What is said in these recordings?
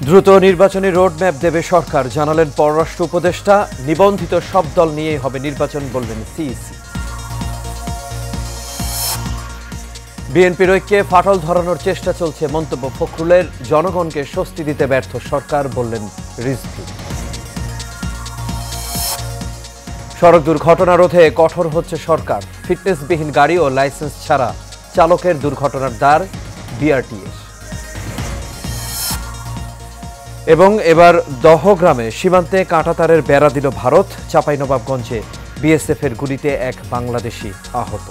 দ্রুত নির্বাচনী রোডম্যাপ দেবে সরকার, জানালেন পররাষ্ট্র উপদেষ্টা। নিবন্ধিত সব দল নিয়েই হবে নির্বাচন, বললেন সিইসি। বিএনপির ঐক্যে ফাটল ধরানোর চেষ্টা চলছে, মন্তব্য ফখরুলের। জনগণকে স্বস্তি দিতে ব্যর্থ সরকার, বললেন রিজভী। সড়ক দুর্ঘটনা রোধে কঠোর হচ্ছে সরকার। ফিটনেসবিহীন গাড়ি ও লাইসেন্স ছাড়া চালকের দুর্ঘটনার দায় বিআরটিএর। এবং এবার দহগ্রামে সীমান্তে কাঁটাতারের বেড়া দিল ভারত। চাঁপাইনবাবগঞ্জে বিএসএফের গুলিতে এক বাংলাদেশি আহত।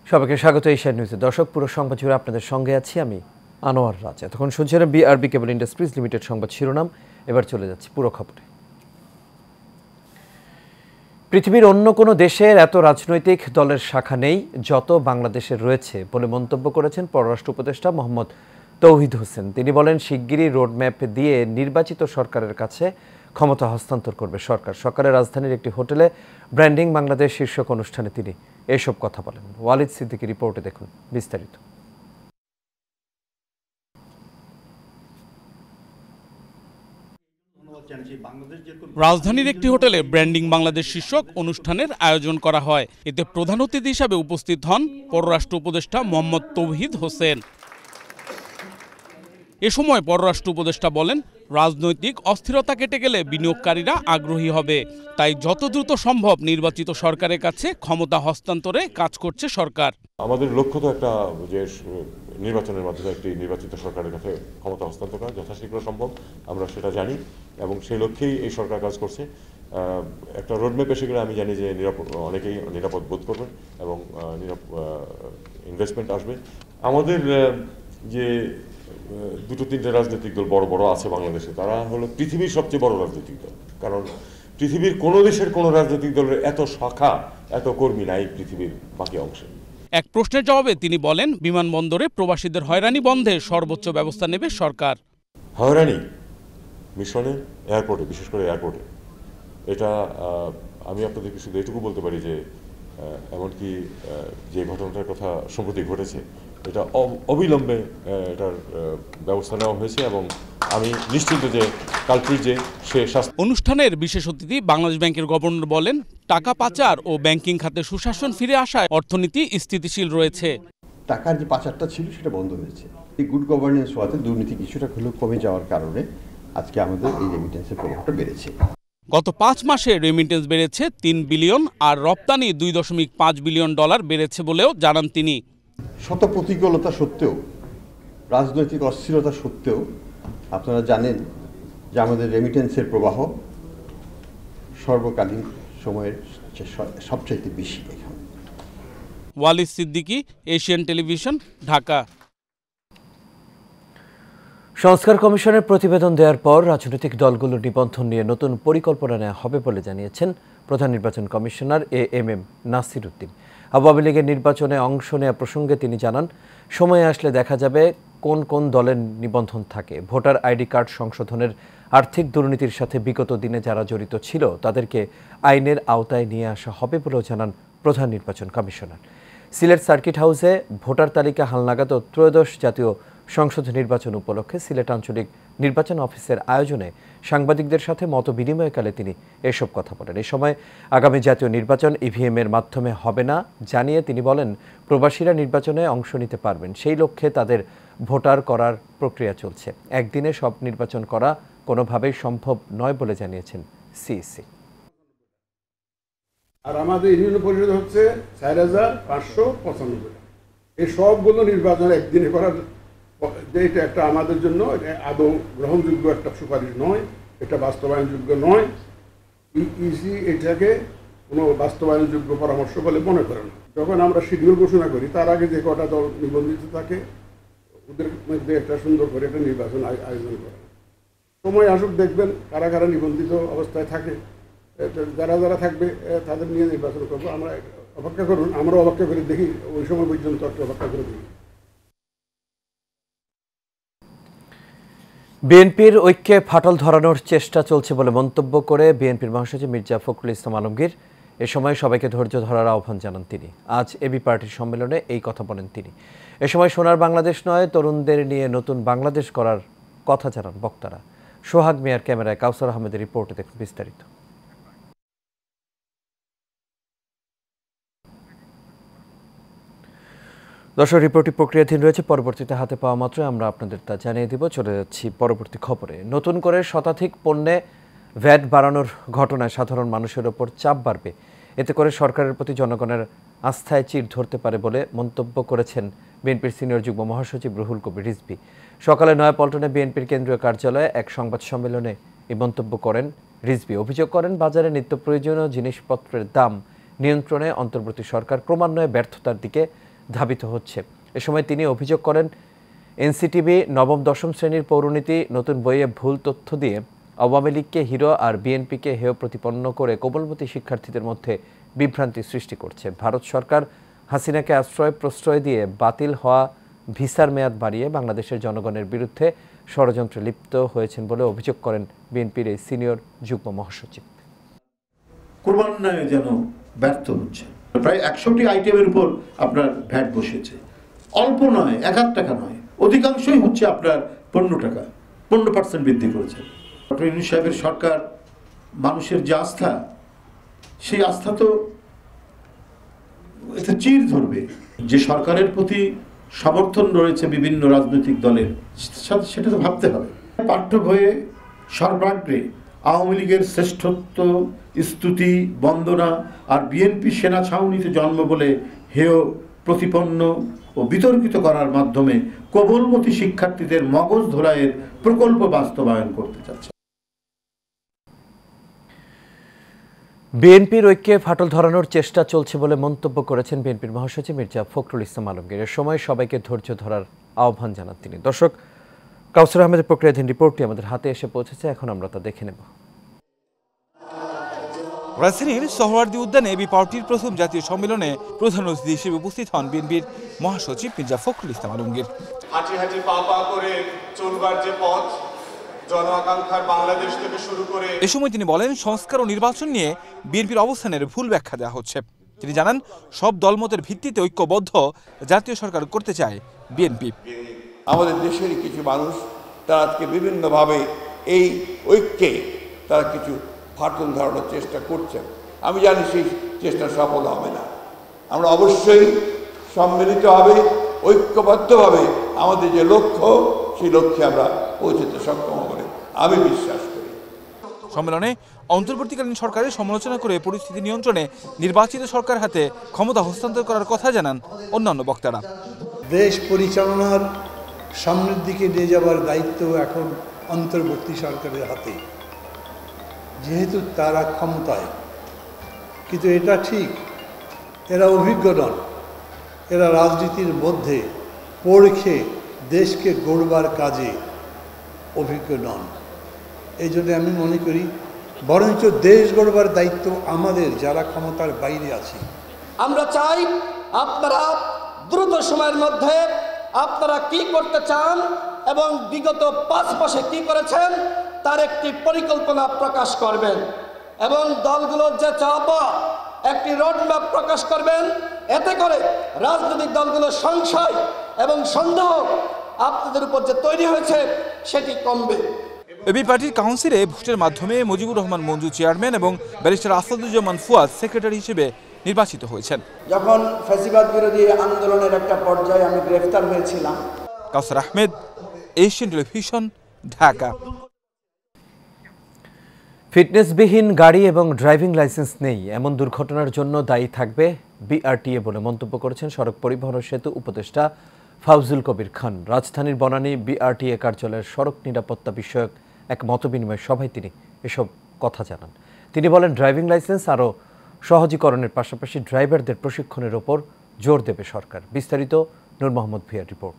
সবাইকে স্বাগত এশিয়ান নিউজে। দর্শক, পুরো সংবাদ জুড়ে আপনাদের সঙ্গে আছি আমি আনোয়ার রাজা। তখন শুনছিলেন বিআরবি কেবল ইন্ডাস্ট্রিজ লিমিটেড সংবাদ শিরোনাম। এবার চলে যাচ্ছি পুরো খবরে। পৃথিবীর অন্য কোনো দেশের এত রাজনৈতিক দলের শাখা নেই যত বাংলাদেশের রয়েছে বলে মন্তব্য করেছেন পররাষ্ট্র উপদেষ্টা মোহাম্মদ তৌহিদ হোসেন। তিনি বলেন, শিগগিরই রোডম্যাপ দিয়ে নির্বাচিত সরকারের কাছে ক্ষমতা হস্তান্তর করবে সরকার। সকালে রাজধানীর একটি হোটেলে ব্র্যান্ডিং বাংলাদেশ শীর্ষক অনুষ্ঠানে তিনি এসব কথা বলেন। ওয়ালিদ সিদ্দিকী রিপোর্টে দেখুন বিস্তারিত। রাজধানীর একটি হোটেলে ব্র্যান্ডিং বাংলাদেশ শীর্ষক অনুষ্ঠানের আয়োজন করা হয়। এতে প্রধান অতিথি হিসাবে উপস্থিত হন পররাষ্ট্র উপদেষ্টা মোহাম্মদ তৌহিদ হোসেন। এ সময় পররাষ্ট্র উপদেষ্টা বলেন, রাজনৈতিক অস্থিরতা কেটে গেলে বিনিয়োগকারীরা আগ্রহী হবে। তাই যত দ্রুত সম্ভব নির্বাচিত সরকারের কাছে ক্ষমতা হস্তান্তরে কাজ করছে সরকার। আমাদের লক্ষ্য তো একটা, যে নির্বাচনের মাধ্যমে একটি নির্বাচিত সরকারের কাছে ক্ষমতা হস্তান্তর করা যথাশীঘ্র সম্ভব, আমরা সেটা জানি এবং সেই লক্ষ্যেই এই সরকার কাজ করছে। একটা রোডম্যাপ এসে গেলে আমি জানি যে অনেকেই নিরাপদ বোধ করবেন এবং ইনভেস্টমেন্ট আসবে। আমাদের যে দুটো তিনটে রাজনৈতিক দল বড় বড় আছে বাংলাদেশে, তারা হলো পৃথিবীর সবচেয়ে বড় রাজনৈতিক দল। কারণ পৃথিবীর কোনো দেশের কোনো রাজনৈতিক দলের এত শাখা, এত কর্মী নাই পৃথিবীর বাকি অংশে। এক প্রশ্নের জবাবে তিনি বলেন, বিমানবন্দরে প্রবাসীদের হয়রানি বন্ধে সর্বোচ্চ ব্যবস্থা নেবে সরকার। হয়রানি মিশনে, এয়ারপোর্টে, বিশেষ করে এয়ারপোর্টে, এটা আমি আপনাদেরকে শুধু এটুকু বলতে পারি যে এমনকি যে ঘটনাটার কথা সম্প্রতি ঘটেছে, এটা অবিলম্বে এটার ব্যবস্থা নেওয়া হয়েছে এবং আমি নিশ্চিত যে কালপ্রিট যে সে অনুষ্ঠানের বিশেষ অতিথি বাংলাদেশ ব্যাংকের গভর্নর বলেন, টাকা পাচার ও ব্যাংকিং খাতে সুশাসন ফিরে আসায় অর্থনীতি স্থিতিশীল রয়েছে। টাকার যে পাচারটা ছিল সেটা বন্ধ হয়েছে। এই গুড গভর্নেন্স হওয়াতে দুর্নীতি কিছুটা হলেও কমে যাওয়ার কারণে আজকে আমাদের এই রেমিটেন্সের প্রভাবটা বেড়েছে। গত 5 মাসে রেমিটেন্স বেড়েছে 3 বিলিয়ন আর রপ্তানি $2.5 বিলিয়ন বেড়েছে বলেও জানান তিনি। শত প্রতিকূলতা সত্ত্বেও, রাজনৈতিক অস্থিরতা সত্ত্বেও আপনারা জানেন যে আমাদের রেমিটেন্সের প্রবাহ সর্বকালীন সময়ের সবচাইতে বেশি এখানে। Walid Siddiqui, Asian television, Dhaka. সংস্কার কমিশনের প্রতিবেদন দেওয়ার পর রাজনৈতিক দলগুলোর নিবন্ধন নিয়ে নতুন পরিকল্পনা নেওয়া হবে বলে জানিয়েছেন প্রধান নির্বাচন কমিশনার এএমএম নাসির উদ্দিন। আওয়ামী লীগের নির্বাচনে অংশ নেওয়া প্রসঙ্গে তিনি জানান, সময় আসলে দেখা যাবে কোন কোন দলের নিবন্ধন থাকে। ভোটার আইডি কার্ড সংশোধনের আর্থিক দুর্নীতির সাথে বিগত দিনে যারা জড়িত ছিল তাদেরকে আইনের আওতায় নিয়ে আসা হবে বলেও জানান প্রধান নির্বাচন কমিশনার। সিলেট সার্কিট হাউসে ভোটার তালিকা হালনাগাদ ও ত্রয়োদশ জাতীয় সংসদ নির্বাচন উপলক্ষে সিলেট আঞ্চলিক নির্বাচন অফিসের আয়োজনে সাংবাদিকদের সাথে মত বিনিময়কালে তিনি এসব কথা বলেন। এই সময় আগামী জাতীয় নির্বাচন ইভিএম এর মাধ্যমে হবে না জানিয়ে তিনি বলেন, প্রবাসীরা নির্বাচনে অংশ নিতে পারবেন, সেই লক্ষ্যে তাদের ভোটার করার প্রক্রিয়া চলছে। একদিনে সব নির্বাচন করা কোনোভাবেই সম্ভব নয় বলে জানিয়েছেন সিইসি। আর আমাদের ইউনিয়ন পরিষদ হচ্ছে 4,595। এই সবগুলো নির্বাচন একদিনে করার যে এটা একটা আমাদের জন্য আদৌ গ্রহণযোগ্য একটা সুপারিশ নয়, এটা বাস্তবায়নযোগ্য নয়। ইসি এটাকে কোনো বাস্তবায়নযোগ্য পরামর্শ বলে মনে করে না। যখন আমরা শিডিউল ঘোষণা করি তার আগে যে কটা দল নিবন্ধিত থাকে ওদের মধ্যে একটা সুন্দর করে একটা নির্বাচন আয়োজন করা। সময় আসুক, দেখবেন কারা কারা নিবন্ধিত অবস্থায় থাকে, যারা যারা থাকবে তাদের নিয়ে নির্বাচন করবো। আমরা অপেক্ষা করুন, আমরা অপেক্ষা করে দেখি, ওই সময় পর্যন্ত একটা অপেক্ষা করে দেখি। বিএনপির ঐক্যে ফাটল ধরানোর চেষ্টা চলছে বলে মন্তব্য করে বিএনপির মহাসচিব মির্জা ফখরুল ইসলাম আলমগীর এ সময় সবাইকে ধৈর্য ধরার আহ্বান জানান তিনি। আজ এবি পার্টির সম্মেলনে এই কথা বলেন তিনি। এ সময় সোনার বাংলাদেশ নয়, তরুণদের নিয়ে নতুন বাংলাদেশ করার কথা জানান বক্তারা। সোহাগ মিয়ার ক্যামেরায় কাউসার আহমেদের রিপোর্টে দেখুন বিস্তারিত। দর্শক, রিপোর্টটি প্রক্রিয়াধীন রয়েছে, পরবর্তীতে হাতে পাওয়া মাত্র আমরা আপনাদের তা জানিয়ে দিব। চলে যাচ্ছি পরবর্তী খবরে। নতুন করে শতাধিক পণ্যে ভ্যাট বাড়ানোর ঘটনায় সাধারণ মানুষের ওপর চাপ বাড়বে। এতে করে সরকারের প্রতি জনগণের আস্থায় চির ধরতে পারে বলে মন্তব্য করেছেন বিএনপির সিনিয়র যুগ্ম মহাসচিব রুহুল কবির রিজভী। সকালে নয়াপল্টনে বিএনপির কেন্দ্রীয় কার্যালয়ে এক সংবাদ সম্মেলনে এই মন্তব্য করেন রিজভী। অভিযোগ করেন, বাজারে নিত্য প্রয়োজনীয় জিনিসপত্রের দাম নিয়ন্ত্রণে অন্তর্বর্তী সরকার ক্রমান্বয়ে ব্যর্থতার দিকে ধাবিত হচ্ছে। এ সময় তিনি অভিযোগ করেন, এনসিটিবি নবম দশম শ্রেণীর পৌরনীতি নতুন বইয়ে ভুল তথ্য দিয়ে আওয়ামী লীগকে হিরো আর বিএনপিকে হেয় প্রতিপন্ন করে কোমলমতি শিক্ষার্থীদের মধ্যে বিভ্রান্তি সৃষ্টি করছে। ভারত সরকার হাসিনাকে আশ্রয় প্রশ্রয় দিয়ে বাতিল হওয়া ভিসার মেয়াদ বাড়িয়ে বাংলাদেশের জনগণের বিরুদ্ধে ষড়যন্ত্রে লিপ্ত হয়েছেন বলে অভিযোগ করেন বিএনপির এই সিনিয়র যুগ্ম মহাসচিব। ক্রমান্বয়ে যেন ব্যর্থ হচ্ছে। প্রায় 100টি আইটেমের উপর আপনার ভ্যাট বসেছে। অল্প নয়, 1 টাকা নয়, অধিকাংশই হচ্ছে আপনার 15 টাকা, 15% বৃদ্ধি করেছে। ডক্টর ইউনূস সাহেবের সরকার মানুষের যে আস্থা, সেই আস্থা তো এতে চির ধরবে। যে সরকারের প্রতি সমর্থন রয়েছে বিভিন্ন রাজনৈতিক দলের, সেটা তো ভাবতে হবে। পাঠ্য বইয়ে সর্বাগ্রে আওয়ামী লীগের শ্রেষ্ঠত্ব, স্তুতি, বন্দনা আর বিএনপি সেনা ছাউনিতে জন্ম বলে হেয় প্রতিপন্ন ও বিতর্কিত করার মাধ্যমে কোমলমতি শিক্ষার্থীদের মগজ ধোলাইয়ের প্রকল্প বাস্তবায়ন করতে চাচ্ছে। বিএনপির ঐক্যে ফাটল ধরানোর চেষ্টা চলছে বলে মন্তব্য করেছেন বিএনপির মহাসচিব মির্জা ফখরুল ইসলাম আলমগীর। এর সময় সবাইকে ধৈর্য ধরার আহ্বান জানান তিনি। দর্শক, কাউসার আহমেদের প্রক্রিয়াধীন রিপোর্টটি আমাদের হাতে এসে পৌঁছেছে, এখন আমরা তা দেখে নেব। রাজধানীর সোহরাওয়ার্দী উদ্যানে এবি পার্টির প্রথম জাতীয় সম্মেলনে প্রধান অতিথি হিসেবে উপস্থিত হন বিএনপির মহাসচিব মির্জা ফখরুল ইসলাম আলমগীর। হাঁটি হাঁটি পা পা করে চলবার যে পথ, জন আকাঙ্ক্ষার বাংলাদেশ থেকে শুরু করে। এ সময় তিনি বলেন, সংস্কার ও নির্বাচন নিয়ে বিএনপির অবস্থানের ভুল ব্যাখ্যা দেওয়া হচ্ছে। তিনি জানান, সব দলমতের ভিত্তিতে ঐক্যবদ্ধ জাতীয় সরকার করতে চায় বিএনপি। আমাদের দেশেরই কিছু মানুষ তারা আজকে বিভিন্নভাবে এই ঐক্যে তারা কিছু ফাটল ধরানোর চেষ্টা করছেন। আমি জানি সেই চেষ্টা সফল হবে না। আমরা অবশ্যই সম্মিলিতভাবে ঐক্যবদ্ধভাবে আমাদের যে লক্ষ্য, সেই লক্ষ্যে আমরা পৌঁছতে সক্ষম হবে আমি বিশ্বাস করি। সম্মেলনে অন্তর্বর্তীকালীন সরকারের সমালোচনা করে পরিস্থিতি নিয়ন্ত্রণে নির্বাচিত সরকার হাতে ক্ষমতা হস্তান্তর করার কথা জানান অন্যান্য বক্তারা। দেশ পরিচালনার সামনের দিকে নিয়ে যাওয়ার দায়িত্ব এখন অন্তর্বর্তী সরকারের হাতে, যেহেতু তারা ক্ষমতায়। কিন্তু এটা ঠিক, এরা অভিজ্ঞ নন, এরা রাজনীতির মধ্যে পরখে দেশকে গড়বার কাজে অভিজ্ঞ নন। এই জন্য আমি মনে করি বরঞ্চ দেশ গড়বার দায়িত্ব আমাদের, যারা ক্ষমতার বাইরে আছি। আমরা চাই আপনারা দ্রুত সময়ের মধ্যে আপনারা কি করতে চান এবং বিগত 5 মাসে কি করেছেন তার একটি পরিকল্পনা প্রকাশ করবেন এবং দলগুলোর যে চাওয়া একটি রোডম্যাপ প্রকাশ করবেন। এতে করে রাজনৈতিক দলগুলোর সংশয় এবং সন্দেহ আপনাদের উপর যে তৈরি হয়েছে সেটি কমবে। এবি পার্টির কাউন্সিলে ভোটের মাধ্যমে মুজিবুর রহমান মঞ্জু চেয়ারম্যান এবং ব্যারিস্টার আসাদুজ্জামান ফুয়াদ সেক্রেটারি হিসেবে নির্বাচিত হয়েছেন। যখন ফ্যাসিবাদ বিরোধী আন্দোলনের একটা পর্যায়ে আমি গ্রেফতার হয়েছিলাম। কাউসার আহমেদ, এশিয়ান টেলিভিশন, ঢাকা। ফিটনেসবিহীন গাড়ি এবং ড্রাইভিং লাইসেন্স নেই এমন দুর্ঘটনার জন্য দায়ী থাকবে বিআরটিএ বলে মন্তব্য করেছেন সড়ক পরিবহন ও সেতু উপদেষ্টা ফাউজুল কবির খান। রাজধানীর বনানী বিআরটিএ কার্যালয়ের সড়ক নিরাপত্তা বিষয়ক এক মতবিনিময় সভায় তিনি এসব কথা জানান। তিনি বলেন, ড্রাইভিং লাইসেন্স আরও সহজীকরণের পাশাপাশি ড্রাইভারদের প্রশিক্ষণের ওপর জোর দেবে সরকার। বিস্তারিত নূর মোহাম্মদ ভিয়ার রিপোর্ট।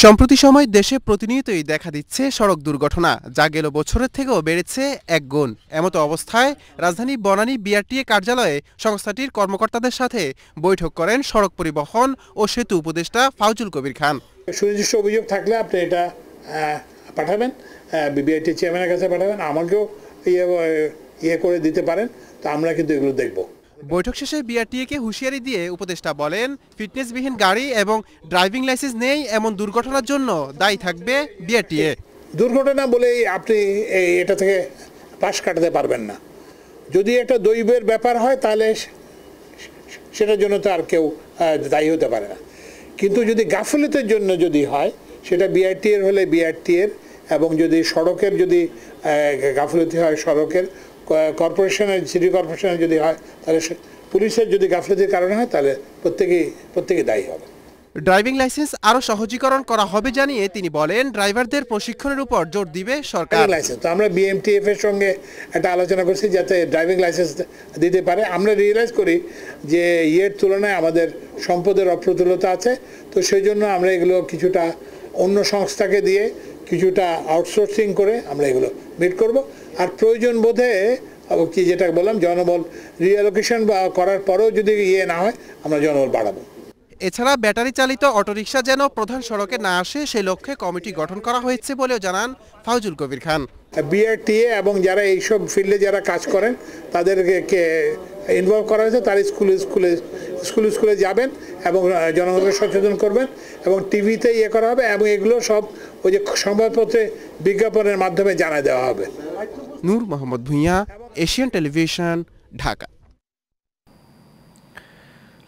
সম্প্রতি সময় দেশে প্রতিনিয়তই দেখা দিচ্ছে সড়ক দুর্ঘটনা, যা গেল বছরের থেকেও বেড়েছে এক গুণ। এমতো অবস্থায় রাজধানী বনানী বিআরটিএ কার্যালয়ে সংস্থাটির কর্মকর্তাদের সাথে বৈঠক করেন সড়ক পরিবহন ও সেতু উপদেষ্টা ফাউজুল কবির খান। সুনির্দিষ্ট অভিযোগ থাকলে আপনি এটা পাঠাবেন, বিআরটি চেয়ারম্যানের কাছে পাঠাবেন, আমাকেও ইয়ে করে দিতে পারেন, তো আমরা কিন্তু এগুলো দেখব। বৈঠক শেষে বিআরটিএকে হুঁশিয়ারি দিয়ে উপদেষ্টা বলেন, ফিটনেসবিহীন গাড়ি এবং ড্রাইভিং লাইসেন্স নেই এমন দুর্ঘটনার জন্য দায়ী থাকবে বিআরটিএ। দুর্ঘটনা বলেই আপনি এটা থেকে পাশ কাটাতে পারবেন না। যদি একটা দৈবের ব্যাপার হয় তাহলে সেটার জন্য তো আর কেউ দায়ী হতে পারে না, কিন্তু যদি গাফিলতির জন্য যদি হয় সেটা বিআরটিএর হলে বিআরটিএর, এবং যদি সড়কের যদি গাফিলতি হয় সড়কের, কর্পোরেশনের সিটি কর্পোরেশনের যদি হয়, তাহলে পুলিশের যদি গাফিলতির কারণে হয় তাহলে প্রত্যেকেই দায়ী হবে। ড্রাইভিং লাইসেন্স আরো সহজীকরণ করা হবে জানিয়ে তিনি বলেন, ড্রাইভারদের প্রশিক্ষণের উপর জোর দিবে সরকার। লাইসেন্স তো আমরা বিএমটিএফ এর সঙ্গে একটা আলোচনা করছি যাতে ড্রাইভিং লাইসেন্স দিতে পারে। আমরা রিয়েলাইজ করি যে ইয়ের তুলনায় আমাদের সম্পদের অপ্রতুলতা আছে, তো সেই জন্য আমরা এগুলো কিছুটা অন্য সংস্থাকে দিয়ে কিছুটা আউটসোর্সিং করে আমরা এগুলো মিট করব। আর প্রয়োজন বোধে কি যেটা বললাম জনবল রিঅ্যালোকেশন বা করার পরেও যদি ইয়ে না হয় আমরা জনবল বাড়াবো। এছাড়া ব্যাটারি চালিত অটোরিকশা যেন প্রধান সড়কে না আসে সেই লক্ষ্যে কমিটি গঠন করা হয়েছে বলেও জানান ফাউজুল কবির খান। বিআরটিএ এবং যারা এইসব ফিল্ডে যারা কাজ করেন তাদেরকে ইনভলভ করা হয়েছে, তারা স্কুলে যাবেন এবং জনগণকে সচেতন করবেন এবং টিভিতে ইয়ে করা হবে এবং এগুলো সব ওই যে সংবাদপত্রে বিজ্ঞাপনের মাধ্যমে জানা দেওয়া হবে। নূর মোহাম্মদ ভূঁইয়া, এশিয়ান টেলিভিশন, ঢাকা।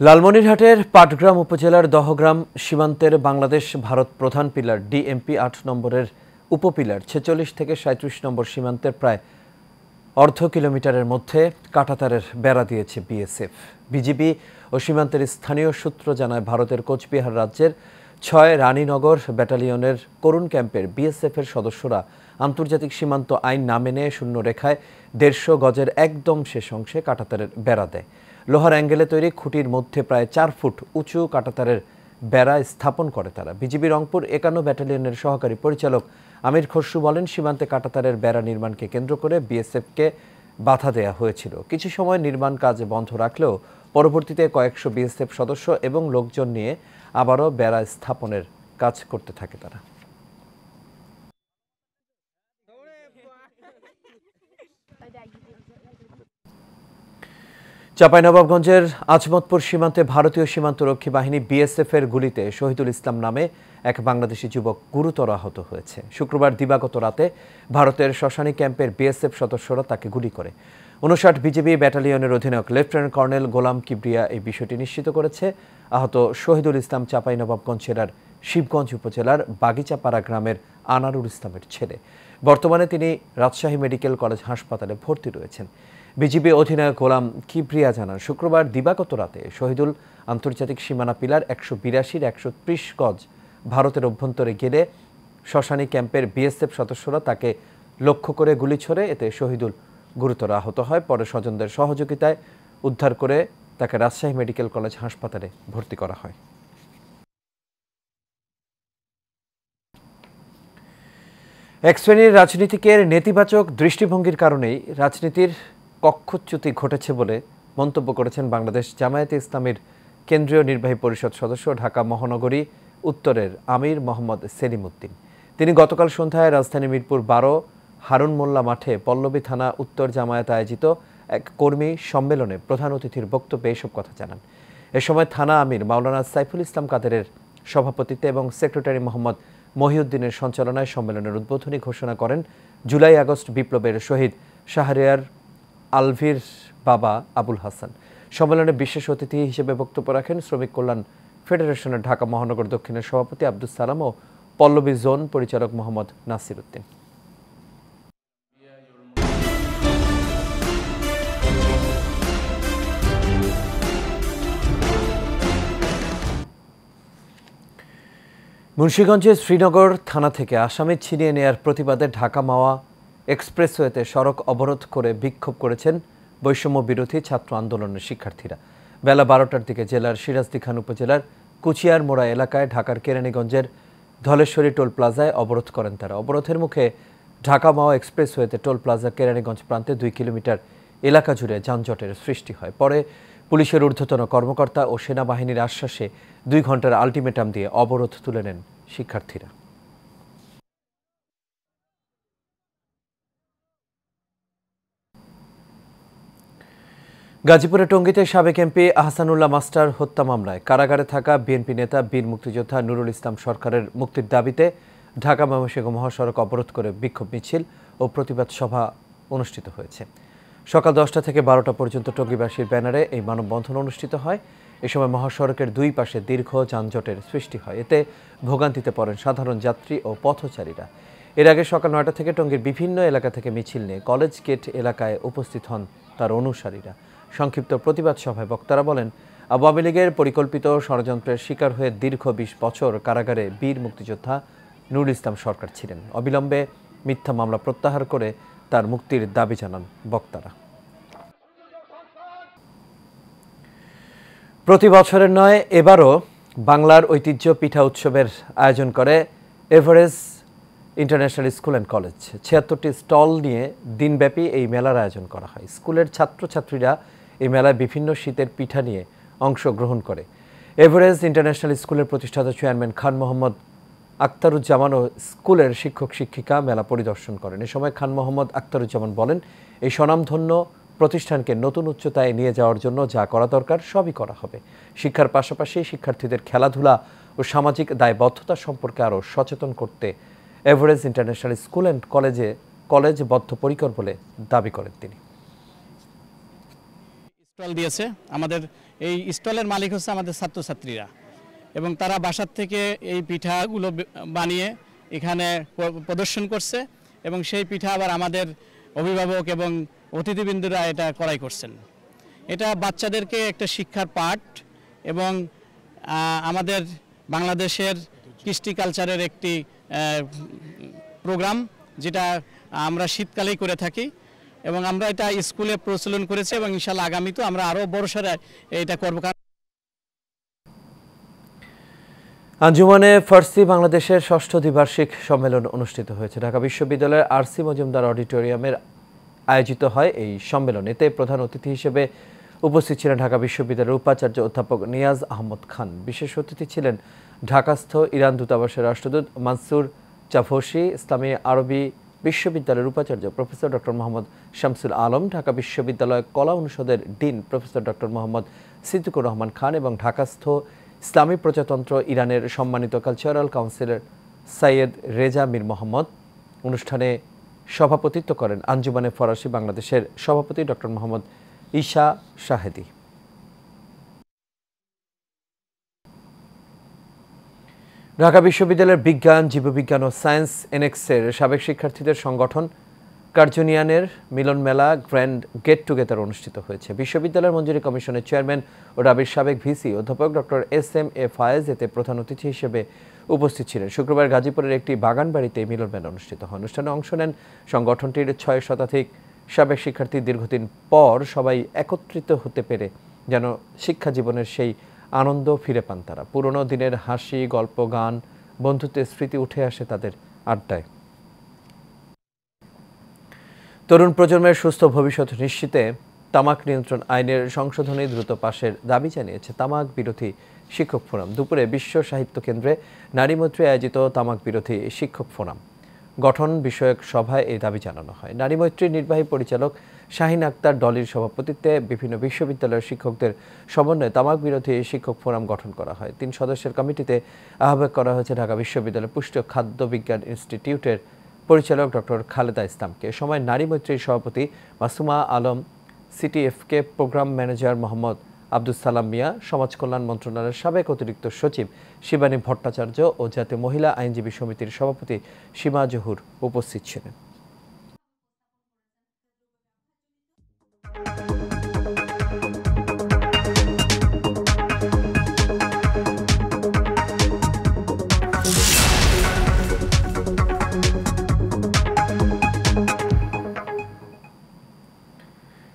লালমনিরহাটের পাটগ্রাম উপজেলার দহগ্রাম সীমান্তের বাংলাদেশ ভারত প্রধান পিলার ডিএমপি ৮ নম্বরের উপপিলার ৪৬ থেকে ৩৭ নম্বর সীমান্তের প্রায় অর্ধ কিলোমিটারের মধ্যে কাঁটাতারের বেড়া দিয়েছে বিএসএফ। বিজিবি ও সীমান্তের স্থানীয় সূত্র জানায়, ভারতের কোচবিহার রাজ্যের ৬ রানীনগর ব্যাটালিয়নের করুণ ক্যাম্পের বিএসএফের সদস্যরা আন্তর্জাতিক সীমান্ত আইন না মেনে শূন্য রেখায় ১৫০ গজের একদম শেষ অংশে কাঁটাতারের বেড়া দেয়। লোহার অ্যাঙ্গেলে তৈরি খুঁটির মধ্যে প্রায় ৪ ফুট উঁচু কাঁটাতারের বেড়া স্থাপন করে তারা। বিজিবি রংপুর ৫১ ব্যাটালিয়নের সহকারী পরিচালক আমির খসরু বলেন, সীমান্তে কাঁটাতারের বেড়া নির্মাণকে কেন্দ্র করে বিএসএফকে বাধা দেয়া হয়েছিল। কিছু সময় নির্মাণ কাজ বন্ধ রাখলেও পরবর্তীতে কয়েকশো বিএসএফ সদস্য এবং লোকজন নিয়ে আবারও বেড়া স্থাপনের কাজ করতে থাকে তারা। চাঁপাইনবাবগঞ্জের আজমতপুর সীমান্তে ভারতীয় সীমান্তরক্ষী বাহিনী বিএসএফের গুলিতে শহীদুল ইসলাম নামে এক বাংলাদেশি যুবক গুরুতর আহত হয়েছে। শুক্রবার দিবাগত রাতে ভারতের শ্মশানী ক্যাম্পের বিএসএফ সদস্যরা তাকে গুলি করে। ৫৯ বিজিবি ব্যাটালিয়নের অধিনায়ক লেফটেন্যান্ট কর্নেল গোলাম কিবরিয়া এই বিষয়টি নিশ্চিত করেছে। আহত শহীদুল ইসলাম চাঁপাইনবাবগঞ্জ জেলার শিবগঞ্জ উপজেলার বাগিচাপাড়া গ্রামের আনারুল ইসলামের ছেলে। বর্তমানে তিনি রাজশাহী মেডিকেল কলেজ হাসপাতালে ভর্তি রয়েছেন। বিজিবি অধিনায়ক গোলাম কিবরিয়া জানান, শুক্রবার দিবাগত রাতে শহীদুল আন্তর্জাতিক সীমানা পিলার ১৮২ ১৩০ গজ ভারতের অভ্যন্তরে গেলে শ্মশানী ক্যাম্পের বিএসএফ সদস্যরা তাকে লক্ষ্য করে গুলি ছোড়ে। এতে শহীদুল গুরুতর আহত হয়। পরে স্বজনদের সহযোগিতায় উদ্ধার করে তাকে রাজশাহী মেডিকেল কলেজ হাসপাতালে ভর্তি করা হয়। এক শ্রেণীর রাজনীতিকের নেতিবাচক দৃষ্টিভঙ্গির কারণেই রাজনীতির কক্ষচ্যুতি ঘটেছে বলে মন্তব্য করেছেন বাংলাদেশ জামায়াতে ইসলামীর কেন্দ্রীয় নির্বাহী পরিষদ সদস্য ঢাকা মহানগরী উত্তরের আমির মোহাম্মদ সেলিম উদ্দিন। তিনি গতকাল সন্ধ্যায় রাজধানী মিরপুর ১২ হারুন মোল্লা মাঠে পল্লবী থানা উত্তর জামায়াত আয়োজিত এক কর্মী সম্মেলনে প্রধান অতিথির বক্তব্যে এসব কথা জানান। এ সময় থানা আমির মাওলানা সাইফুল ইসলাম কাদেরের সভাপতিত্বে এবং সেক্রেটারি মোহাম্মদ মহিউদ্দিনের সঞ্চালনায় সম্মেলনের উদ্বোধনী ঘোষণা করেন জুলাই আগস্ট বিপ্লবের শহীদ শাহরিয়ার আলভির বাবা আবুল হাসান। সম্মেলনে বিশেষ অতিথি হিসেবে বক্তব্য রাখেন শ্রমিক কল্যাণ ফেডারেশনের ঢাকা মহানগর দক্ষিণের সভাপতি আব্দুস সালাম ও পল্লবী জোন পরিচালক মোহাম্মদ নাসির উদ্দিন। মুন্সিগঞ্জের শ্রীনগর থানা থেকে আসামি ছিনিয়ে নেয়ার প্রতিবাদে ঢাকা মাওয়া এক্সপ্রেসওয়েতে সড়ক অবরোধ করে বিক্ষোভ করেছেন বৈষম্য বিরোধী ছাত্র আন্দোলনের শিক্ষার্থীরা। বেলা ১২টার দিকে জেলার সিরাজদিখান উপজেলার কুচিয়ারমোড়া এলাকায় ঢাকার কেরানীগঞ্জের ধলেশ্বরী টোল প্লাজায় অবরোধ করেন তারা। অবরোধের মুখে ঢাকা মাওয়া এক্সপ্রেসওয়েতে টোল প্লাজা কেরানীগঞ্জ প্রান্তে 2 কিলোমিটার এলাকা জুড়ে যানজটের সৃষ্টি হয়। পরে পুলিশের ঊর্ধ্বতন কর্মকর্তা ও সেনাবাহিনীর আশ্বাসে 2 ঘন্টার আলটিমেটাম দিয়ে অবরোধ তুলে নেন শিক্ষার্থীরা। গাজীপুরের টঙ্গীতে সাবেক এমপি আহসানুল্লাহ মাস্টার হত্যা মামলায় কারাগারে থাকা বিএনপি নেতা বীর মুক্তিযোদ্ধা নুরুল ইসলাম সরকারের মুক্তির দাবিতে ঢাকা ময়মনসিংহ মহাসড়ক অবরোধ করে বিক্ষোভ মিছিল ও প্রতিবাদ সভা অনুষ্ঠিত হয়েছে। সকাল 10টা থেকে 12টা পর্যন্ত টঙ্গীবাসীর ব্যানারে এই মানববন্ধন অনুষ্ঠিত হয়। এ সময় মহাসড়কের 2 পাশে দীর্ঘ যানজটের সৃষ্টি হয়। এতে ভোগান্তিতে পড়েন সাধারণ যাত্রী ও পথচারীরা। এর আগে সকাল 9টা থেকে টঙ্গীর বিভিন্ন এলাকা থেকে মিছিল নিয়ে কলেজ গেট এলাকায় উপস্থিত হন তার অনুসারীরা। সংক্ষিপ্ত প্রতিবাদ সভায় বক্তারা বলেন, আওয়ামী লীগের পরিকল্পিত ষড়যন্ত্রের শিকার হয়ে দীর্ঘ 20 বছর কারাগারে বীর মুক্তিযোদ্ধা নুরুল ইসলাম সরকার ছিলেন। অবিলম্বে মিথ্যা মামলা প্রত্যাহার করে তার মুক্তির দাবি জানান বক্তারা। প্রতি বছরের নয়, এবারও বাংলার ঐতিহ্য পিঠা উৎসবের আয়োজন করে Everest International school and college. 76টি স্টল নিয়ে দিনব্যাপী এই মেলার আয়োজন করা হয়। স্কুলের ছাত্রছাত্রীরা এই মেলায় বিভিন্ন শীতের পিঠা নিয়ে অংশগ্রহণ করে। এভারেস্ট ইন্টারন্যাশনাল স্কুলের প্রতিষ্ঠাতা চেয়ারম্যান খান মোহাম্মদ আখতারুজ্জামান ও স্কুলের শিক্ষক শিক্ষিকা মেলা পরিদর্শন করেন। এ সময় খান মোহাম্মদ আখতারুজ্জামান বলেন, এই স্বনামধন্য প্রতিষ্ঠানকে নতুন উচ্চতায় নিয়ে যাওয়ার জন্য যা করা দরকার সবই করা হবে। শিক্ষার পাশাপাশি শিক্ষার্থীদের খেলাধুলা ও সামাজিক দায়বদ্ধতা সম্পর্কে আরও সচেতন করতে Everest International school and college বদ্ধপরিকর বলে দাবি করেন তিনি। স্টল দিয়েছে, আমাদের এই স্টলের মালিক হচ্ছে আমাদের ছাত্রছাত্রীরা, এবং তারা বাসার থেকে এই পিঠাগুলো বানিয়ে এখানে প্রদর্শন করছে, এবং সেই পিঠা আবার আমাদের অভিভাবক এবং অতিথিবৃন্দরা এটা ক্রয় করছেন। এটা বাচ্চাদেরকে একটা শিক্ষার পাঠ এবং আমাদের বাংলাদেশের কৃষ্টি কালচারের একটি প্রোগ্রাম, যেটা আমরা শীতকালেই করে থাকি, এবং আমরা এটা স্কুলে প্রচলন করেছি এবং ইনশাআল্লাহ আগামীতেও আমরা আরও বড়সড় এটা করব। আঞ্জুমানে ফার্সি বাংলাদেশের 6ষ্ঠ দ্বিবার্ষিক সম্মেলন অনুষ্ঠিত হয়েছে। ঢাকা বিশ্ববিদ্যালয়ের আরসি মজুমদার অডিটোরিয়ামের আয়োজিত হয় এই সম্মেলন। এতে প্রধান অতিথি হিসেবে উপস্থিত ছিলেন ঢাকা বিশ্ববিদ্যালয়ের উপাচার্য অধ্যাপক নিয়াজ আহমদ খান। বিশেষ অতিথি ছিলেন ঢাকাস্থ ইরান দূতাবাসের রাষ্ট্রদূত মানসুর চাফসি, ইসলামী আরবি বিশ্ববিদ্যালয়ের উপাচার্য প্রফেসর ডক্টর মোহাম্মদ শামসুল আলম, ঢাকা বিশ্ববিদ্যালয় কলা অনুষদের dean professor doctor Mohammad Siddiqur Rahman Khan এবং ঢাকাস্থ ইসলামী প্রজাতন্ত্র ইরানের সম্মানিত কালচারাল কাউন্সিলর সৈয়দ রেজা মীর মোহাম্মদ। অনুষ্ঠানে সভাপতিত্ব করেন আঞ্জুমানে ফরাসি বাংলাদেশের সভাপতি ডক্টর মোহাম্মদ ঈশা শাহেদি। ঢাকা বিশ্ববিদ্যালয়ের বিজ্ঞান, জীববিজ্ঞান ও সায়েন্স এনএক্সের সাবেক শিক্ষার্থীদের সংগঠন কার্জুনিয়ানের মিলন মেলা গ্র্যান্ড গেট টুগেদার অনুষ্ঠিত হয়েছে। বিশ্ববিদ্যালয়ের মঞ্জুরি কমিশনের চেয়ারম্যান ও ডাবির সাবেক ভিসি অধ্যাপক ডক্টর SM.A. ফায়েজ এতে প্রধান অতিথি হিসেবে উপস্থিত ছিলেন। শুক্রবার গাজীপুরের একটি বাগান বাড়িতে মিলন মেলা অনুষ্ঠিত হয়। অনুষ্ঠানে অংশ নেন সংগঠনটির 6 শতাধিক সাবেক শিক্ষার্থী। দীর্ঘদিন পর সবাই একত্রিত হতে পেরে যেন শিক্ষা জীবনের সেই আনন্দ ফিরে পান তারা। পুরনো দিনের হাসি, গল্প, গান, বন্ধুত্বের স্মৃতি উঠে আসে তাদের আড্ডায়। তরুণ প্রজন্মের সুস্থ ভবিষ্যৎ নিশ্চিতে তামাক নিয়ন্ত্রণ আইনের সংশোধনী দ্রুত পাশের দাবি জানিয়েছে তামাক বিরোধী শিক্ষক ফোরাম। দুপুরে বিশ্ব সাহিত্য কেন্দ্রে নারী মৈত্রী আয়োজিত তামাক বিরোধী শিক্ষক ফোরাম গঠন বিষয়ক সভায় এই দাবি জানানো হয়। নারী মৈত্রীর নির্বাহী পরিচালক শাহিন আক্তার ডলির সভাপতিত্বে বিভিন্ন বিশ্ববিদ্যালয়ের শিক্ষকদের সমন্বয়ে তামাক বিরোধী শিক্ষক ফোরাম গঠন করা হয়। 3 সদস্যের কমিটিতে আহ্বায়ক করা হয়েছে ঢাকা বিশ্ববিদ্যালয় পুষ্টি ও খাদ্য বিজ্ঞান ইনস্টিটিউটের পরিচালক ডক্টর খালেদা ইসলামকে। এ সময় নারী মৈত্রীর সভাপতি মাসুমা আলম, সিটিএফকে প্রোগ্রাম ম্যানেজার মোহাম্মদ আব্দুল সালাম মিয়া, সমাজ কল্যাণ মন্ত্রণালয়ের সাবেক অতিরিক্ত সচিব শিবানী ভট্টাচার্য ও জাতীয় মহিলা আইনজীবী সমিতির সভাপতি সীমা জহুর উপস্থিত ছিলেন।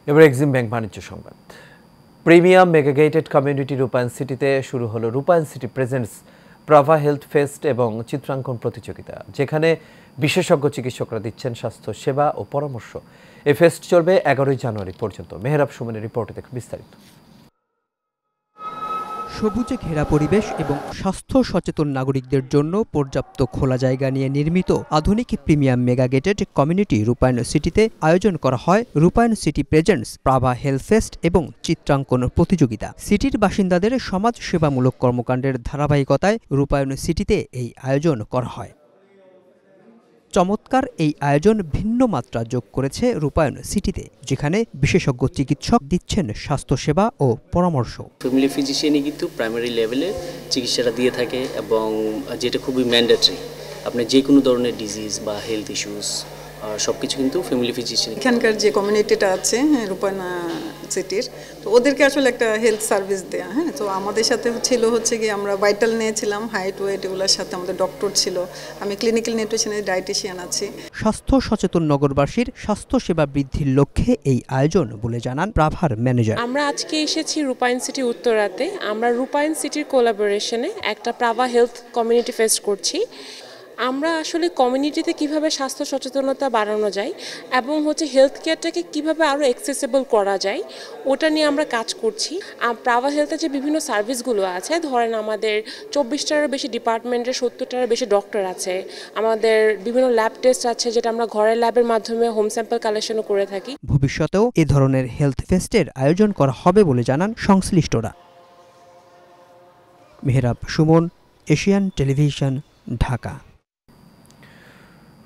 এবার এক্সিম ব্যাংক বাণিজ্য সংবাদ। প্রিমিয়াম মেগা গেটেড কমিউনিটি রূপায়ণ সিটিতে শুরু হলো রূপায়ণ city presents Praava health fest এবং চিত্রাঙ্কন প্রতিযোগিতা, যেখানে বিশেষজ্ঞ চিকিৎসকরা দিচ্ছেন স্বাস্থ্য সেবা ও পরামর্শ। এই ফেস্ট চলবে 11 জানুয়ারি পর্যন্ত। মেহরাব সুমনের রিপোর্টে দেখুন বিস্তারিত। সবুজে ঘেরা পরিবেশ এবং স্বাস্থ্য সচেতন নাগরিকদের জন্য পর্যাপ্ত খোলা জায়গা নিয়ে নির্মিত আধুনিক প্রিমিয়াম মেগা গেটেড কমিউনিটি রূপায়ণ সিটিতে আয়োজন করা হয় রূপায়ণ city presents, Praava health fest এবং চিত্রাঙ্কন প্রতিযোগিতা। সিটির বাসিন্দাদের সমাজ সেবামূলক কর্মকাণ্ডের ধারাবাহিকতায় রূপায়ণ সিটিতে এই আয়োজন করা হয়। চমৎকার এই আয়োজন ভিন্ন মাত্রা যোগ করেছে রূপায়ণ সিটিতে, যেখানে বিশেষজ্ঞ চিকিৎসক দিচ্ছেন স্বাস্থ্যসেবা ও পরামর্শ। ফ্যামিলি ফিজিশিয়ানই কিন্তু প্রাইমারি লেভেলে চিকিৎসাটা দিয়ে থাকে, এবং যেটা খুবই ম্যান্ডেটরি। আপনি যে কোনো ধরনের ডিজিজ বা হেলথ ইস্যুস সবকিছু কিন্তু ফ্যামিলি ফিজিশিয়ান। এখানকার যে কমিউনিটিটা আছে রূপায়ণ সিটির, তো ওদেরকে আসলে একটা হেলথ সার্ভিস দেয়া। তো আমাদের সাথে ছিল হচ্ছে কি আমরা ভাইটাল নিয়েছিলাম, হাইট ওয়েট এগুলোর সাথে আমাদের ডক্টর ছিল, আমি ক্লিনিক্যাল নিউট্রিশনের ডায়েটিশিয়ান আছি। স্বাস্থ্য সচেতন নগরবাসীর স্বাস্থ্য সেবা বৃদ্ধির লক্ষ্যে এই আয়োজন বলে জানান প্রাভার ম্যানেজার। আমরা আজকে এসেছি রূপায়ণ সিটি উত্তরাতে। আমরা রূপায়ণ সিটির কোলাবোরেশনে একটা প্রাভা হেলথ কমিউনিটি ফেস্ট করছি। আমরা আসলে কমিউনিটিতে কিভাবে স্বাস্থ্য সচেতনতা বাড়ানো যায় এবং হেলথ কেয়ারটাকে কিভাবে আরও অ্যাক্সেসিবল করা যায়, ওটা নিয়ে আমরা কাজ করছি। প্রাভা হেলথে যে বিভিন্ন সার্ভিসগুলো আছে, ধরেন আমাদের 24টারও বেশি ডিপার্টমেন্টের 70টারও বেশি ডক্টর আছে, আমাদের বিভিন্ন ল্যাব টেস্ট আছে যেটা আমরা ঘরের ল্যাবের মাধ্যমে হোম স্যাম্পল কালেকশনও করে থাকি। ভবিষ্যতেও এ ধরনের হেলথ ফেস্টের আয়োজন করা হবে বলে জানান সংশ্লিষ্টরা। Mehrab Sumon, Asian television, Dhaka.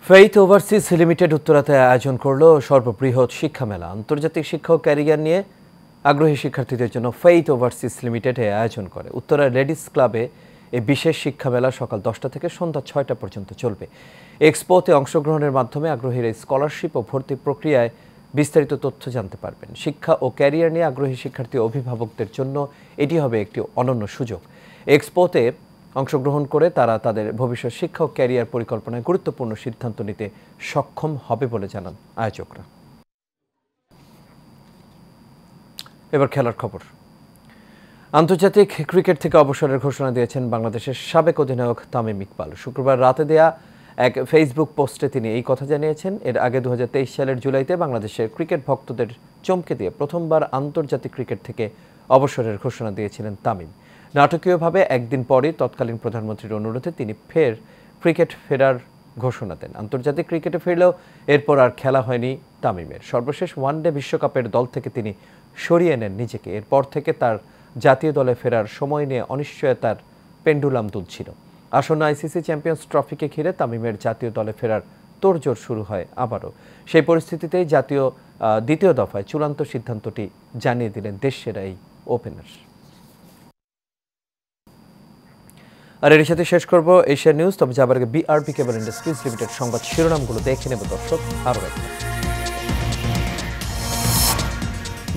Faith Overseas Limited উত্তরাতে আয়োজন করলো সর্ববৃহৎ শিক্ষা মেলা। আন্তর্জাতিক শিক্ষা ও ক্যারিয়ার নিয়ে আগ্রহী শিক্ষার্থীদের জন্য ফেইথ ওভারসিজ লিমিটেড আয়োজন করে। উত্তরা লেডিস ক্লাবে এই বিশেষ শিক্ষা মেলা সকাল 10টা থেকে সন্ধ্যা 6টা পর্যন্ত চলবে। এক্সপোতে অংশগ্রহণের মাধ্যমে আগ্রহীরা স্কলারশিপ ও ভর্তি প্রক্রিয়ায় বিস্তারিত তথ্য জানতে পারবেন। শিক্ষা ও ক্যারিয়ার নিয়ে আগ্রহী শিক্ষার্থী ও অভিভাবকদের জন্য এটি হবে একটি অনন্য সুযোগ। এক্সপোতে অংশগ্রহণ করে তারা তাদের ভবিষ্যৎ শিক্ষা ও ক্যারিয়ার পরিকল্পনায় গুরুত্বপূর্ণ সিদ্ধান্ত নিতে সক্ষম হবে বলে জানান আয়োজকরা। এবার খেলার খবর। আন্তর্জাতিক ক্রিকেট থেকে অবসরের ঘোষণা দিয়েছেন বাংলাদেশের সাবেক অধিনায়ক তামিম ইকবাল। শুক্রবার রাতে দেয়া এক ফেসবুক পোস্টে তিনি এই কথা জানিয়েছেন। এর আগে 2023 সালের জুলাইতে বাংলাদেশের ক্রিকেট ভক্তদের চমকে দিয়ে প্রথমবার আন্তর্জাতিক ক্রিকেট থেকে অবসরের ঘোষণা দিয়েছিলেন তামিম। নাটকীয়ভাবে একদিন পরই তৎকালীন প্রধানমন্ত্রীর অনুরোধে তিনি ক্রিকেট ফেরার ঘোষণা দেন। আন্তর্জাতিক ক্রিকেটে ফিরলেও এরপর আর খেলা হয়নি তামিমের। সর্বশেষ ওয়ানডে বিশ্বকাপের দল থেকে তিনি সরিয়ে নেন নিজেকে। এরপর থেকে তার জাতীয় দলে ফেরার সময় নিয়ে অনিশ্চয়তার পেন্ডুলাম দুলছিল। আসন্ন আইসিসি চ্যাম্পিয়ন্স ট্রফিকে ঘিরে তামিমের জাতীয় দলে ফেরার তোড়জোড় শুরু হয় আবারও। সেই পরিস্থিতিতেই জাতীয় দ্বিতীয় দফায় চূড়ান্ত সিদ্ধান্তটি জানিয়ে দিলেন দেশসেরা এই ওপেনার। আর এর সাথে শেষ করব এশিয়া নিউজ। তবে যাবার আগে বিআরপি কেবল ইন্ডাস্ট্রিজ লিমিটেড সংবাদ শিরোনামগুলো দেখে নেব দর্শক আরও একবার।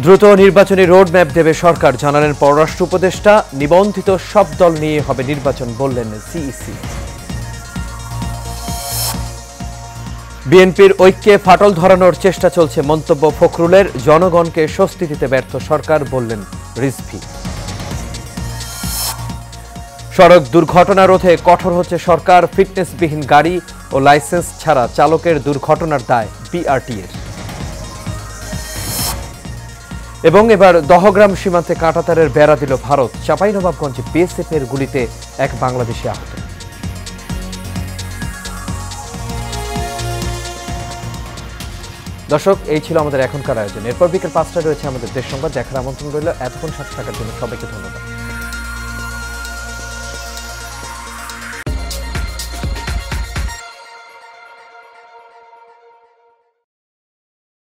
দ্রুত নির্বাচনী রোড ম্যাপ দেবে সরকার, জানালেন পররাষ্ট্র উপদেষ্টা। নিবন্ধিত সব দল নিয়ে হবে নির্বাচন, বললেন সিইসি। বিএনপির ঐক্যে ফাটল ধরানোর চেষ্টা চলছে, মন্তব্য ফখরুলের। জনগণকে স্বস্তি দিতে ব্যর্থ সরকার, বললেন রিজভী। সড়ক দুর্ঘটনা রোধে কঠোর হচ্ছে সরকার। ফিটনেসবিহীন গাড়ি ও লাইসেন্স ছাড়া চালকের দুর্ঘটনার দায় বিআরটিএর। এবং এবার দহগ্রাম সীমান্তে কাঁটাতারের বেড়া দিল ভারত। চাঁপাইনবাবগঞ্জে বিএসএফের গুলিতে এক বাংলাদেশি আহত। দর্শক, এই ছিল আমাদের এখনকার আয়োজন। এরপর বিকেল 5টায় রয়েছে আমাদের দেশ সংবাদ। দেখার আমন্ত্রণ রইল। এতক্ষণ সাথে থাকার জন্য সবাইকে ধন্যবাদ।